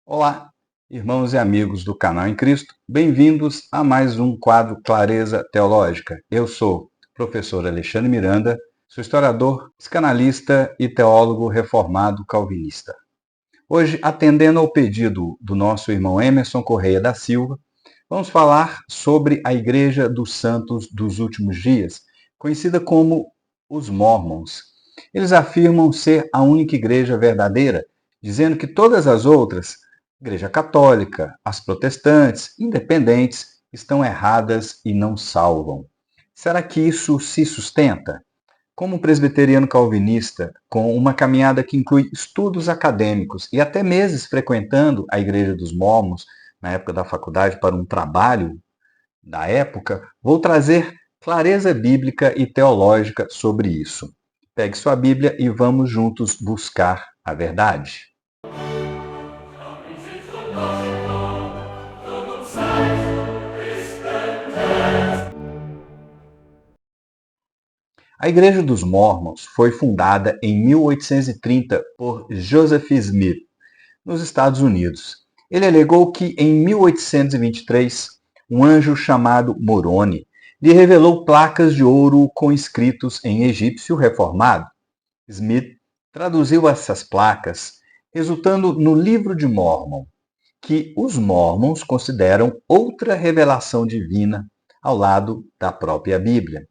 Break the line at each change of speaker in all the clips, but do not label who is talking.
Olá, irmãos e amigos do canal em Cristo, bem-vindos a mais um quadro Clareza Teológica. Eu sou o professor Alexandre Miranda, sou historiador, psicanalista e teólogo reformado calvinista. Hoje, atendendo ao pedido do nosso irmão Emerson Correia da Silva, vamos falar sobre a Igreja dos Santos dos Últimos Dias, conhecida como os Mormons. Eles afirmam ser a única igreja verdadeira, dizendo que todas as outras, Igreja Católica, as protestantes, independentes, estão erradas e não salvam. Será que isso se sustenta? Como presbiteriano calvinista, com uma caminhada que inclui estudos acadêmicos e até meses frequentando a Igreja dos Mormons, na época da faculdade, para um trabalho da época, vou trazer clareza bíblica e teológica sobre isso. Pegue sua Bíblia e vamos juntos buscar a verdade. A Igreja dos Mormons foi fundada em 1830 por Joseph Smith, nos Estados Unidos. Ele alegou que em 1823, um anjo chamado Moroni lhe revelou placas de ouro com escritos em egípcio reformado. Smith traduziu essas placas, resultando no Livro de Mórmon, que os Mormons consideram outra revelação divina ao lado da própria Bíblia.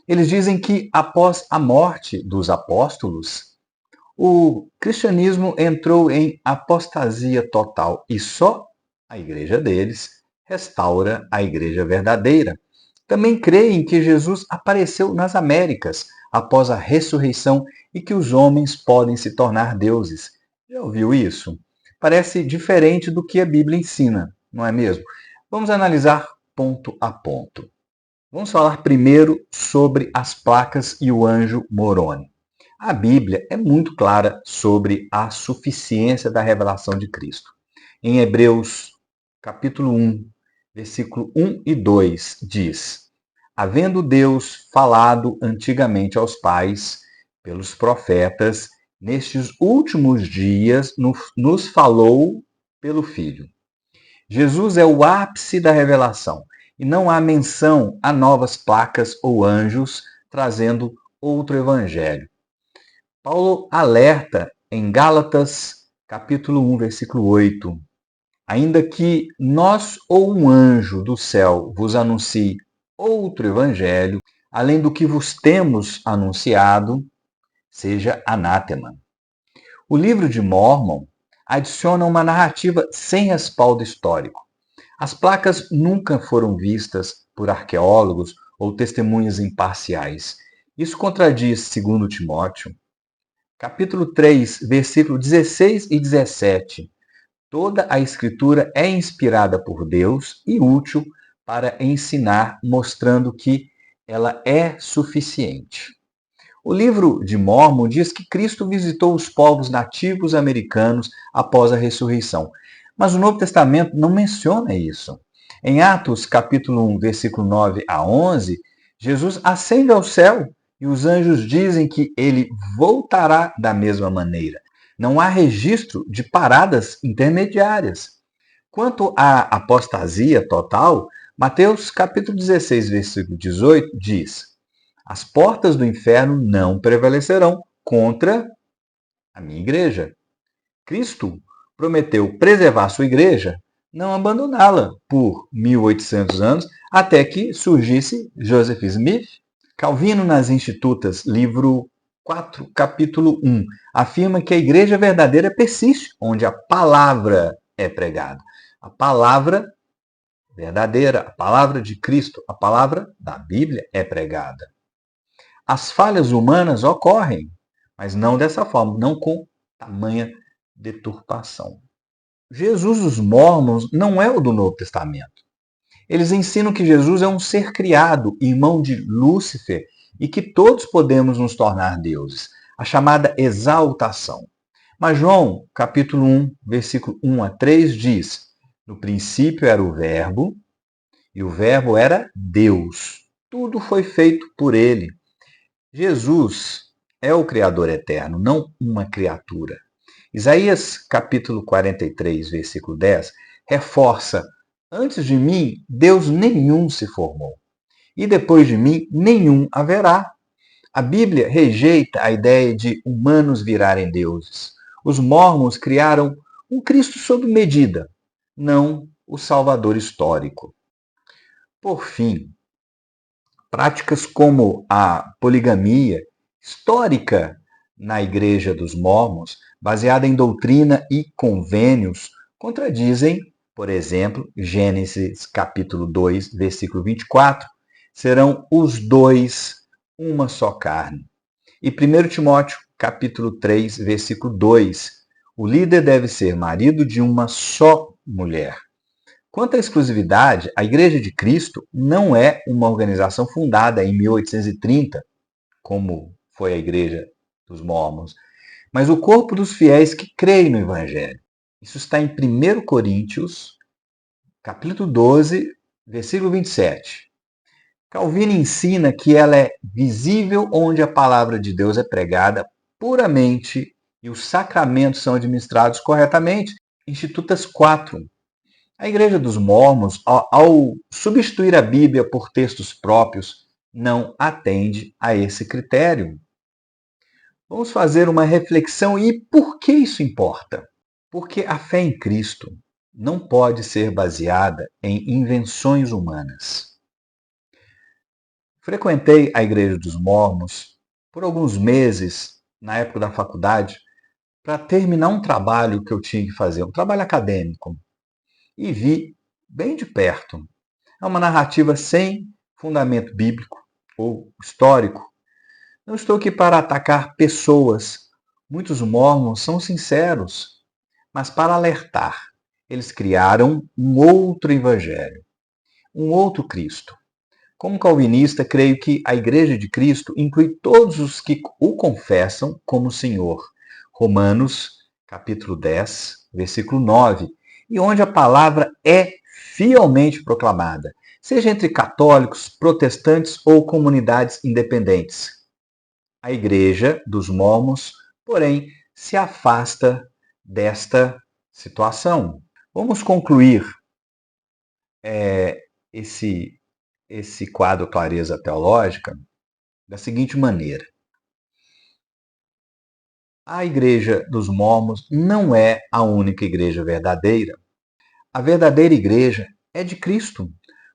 Eles dizem que após a morte dos apóstolos, o cristianismo entrou em apostasia total e só a igreja deles restaura a igreja verdadeira. Também creem que Jesus apareceu nas Américas após a ressurreição e que os homens podem se tornar deuses. Já ouviu isso? Parece diferente do que a Bíblia ensina, não é mesmo? Vamos analisar ponto a ponto. Vamos falar primeiro sobre as placas e o anjo Moroni. A Bíblia é muito clara sobre a suficiência da revelação de Cristo. Em Hebreus, capítulo 1, versículo 1 e 2, diz: Havendo Deus falado antigamente aos pais, pelos profetas, nestes últimos dias nos falou pelo Filho. Jesus é o ápice da revelação e não há menção a novas placas ou anjos trazendo outro evangelho. Paulo alerta em Gálatas, capítulo 1, versículo 8. Ainda que nós ou um anjo do céu vos anuncie outro evangelho, além do que vos temos anunciado, seja anátema. O livro de Mórmon adiciona uma narrativa sem respaldo histórico. As placas nunca foram vistas por arqueólogos ou testemunhas imparciais. Isso contradiz 2 Timóteo, capítulo 3, versículo 16 e 17. Toda a Escritura é inspirada por Deus e útil para ensinar, mostrando que ela é suficiente. O livro de Mórmon diz que Cristo visitou os povos nativos americanos após a ressurreição, mas o Novo Testamento não menciona isso. Em Atos, capítulo 1, versículo 9 a 11, Jesus ascende ao céu e os anjos dizem que ele voltará da mesma maneira. Não há registro de paradas intermediárias. Quanto à apostasia total, Mateus capítulo 16, versículo 18 diz: As portas do inferno não prevalecerão contra a minha igreja. Cristo prometeu preservar sua igreja, não abandoná-la por 1800 anos, até que surgisse Joseph Smith. Calvino nas Institutas, livro 4, capítulo 1, afirma que a igreja verdadeira persiste onde a palavra é pregada. A palavra verdadeira, a palavra de Cristo, a palavra da Bíblia é pregada. As falhas humanas ocorrem, mas não dessa forma, não com tamanha deturpação. Jesus dos Mormons não é o do Novo Testamento. Eles ensinam que Jesus é um ser criado, irmão de Lúcifer, e que todos podemos nos tornar deuses, a chamada exaltação. Mas João, capítulo 1, versículo 1 a 3, diz: No princípio era o Verbo, e o Verbo era Deus. Tudo foi feito por ele. Jesus é o Criador eterno, não uma criatura. Isaías capítulo 43, versículo 10, reforça: antes de mim, Deus nenhum se formou, e depois de mim, nenhum haverá. A Bíblia rejeita a ideia de humanos virarem deuses. Os mórmons criaram um Cristo sob medida, não o Salvador histórico. Por fim, práticas como a poligamia, histórica na Igreja dos Mórmons, baseada em doutrina e convênios, contradizem, por exemplo, Gênesis capítulo 2, versículo 24, serão os dois uma só carne. E 1 Timóteo capítulo 3, versículo 2, o líder deve ser marido de uma só mulher. Quanto à exclusividade, a Igreja de Cristo não é uma organização fundada em 1830, como foi a Igreja dos Mórmons, mas o corpo dos fiéis que creem no Evangelho. Isso está em 1 Coríntios, capítulo 12, versículo 27. Calvino ensina que ela é visível onde a palavra de Deus é pregada puramente e os sacramentos são administrados corretamente. Institutas 4. A Igreja dos Mórmons, ao substituir a Bíblia por textos próprios, não atende a esse critério. Vamos fazer uma reflexão e por que isso importa? Porque a fé em Cristo não pode ser baseada em invenções humanas. Frequentei a Igreja dos Mórmons por alguns meses na época da faculdade para terminar um trabalho que eu tinha que fazer, um trabalho acadêmico. E vi bem de perto. É uma narrativa sem fundamento bíblico ou histórico. Não estou aqui para atacar pessoas. Muitos mórmons são sinceros, mas para alertar. Eles criaram um outro evangelho, um outro Cristo. Como calvinista, creio que a Igreja de Cristo inclui todos os que o confessam como Senhor. Romanos, capítulo 10, versículo 9, e onde a palavra é fielmente proclamada, seja entre católicos, protestantes ou comunidades independentes. A Igreja dos Mórmons, porém, se afasta desta situação. Vamos concluir esse quadro Clareza Teológica da seguinte maneira. A Igreja dos Mórmons não é a única igreja verdadeira. A verdadeira igreja é de Cristo,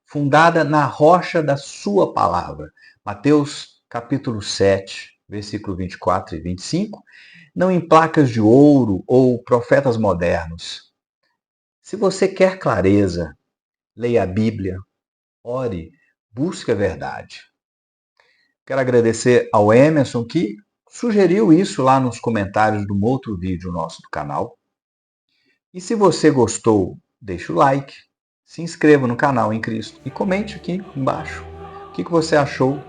fundada na rocha da sua palavra. Mateus capítulo 7, versículo 24 e 25, não em placas de ouro ou profetas modernos. Se você quer clareza, leia a Bíblia, ore, busque a verdade. Quero agradecer ao Emerson que sugeriu isso lá nos comentários de um outro vídeo nosso do canal. E se você gostou, deixe o like, se inscreva no canal em Cristo e comente aqui embaixo o que você achou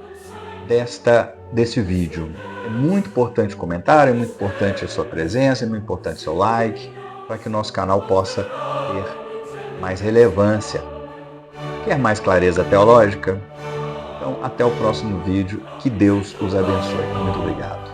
desse vídeo. É muito importante o comentário, é muito importante a sua presença, é muito importante o seu like, para que o nosso canal possa ter mais relevância. Quer mais clareza teológica? Então, até o próximo vídeo. Que Deus os abençoe. Muito obrigado.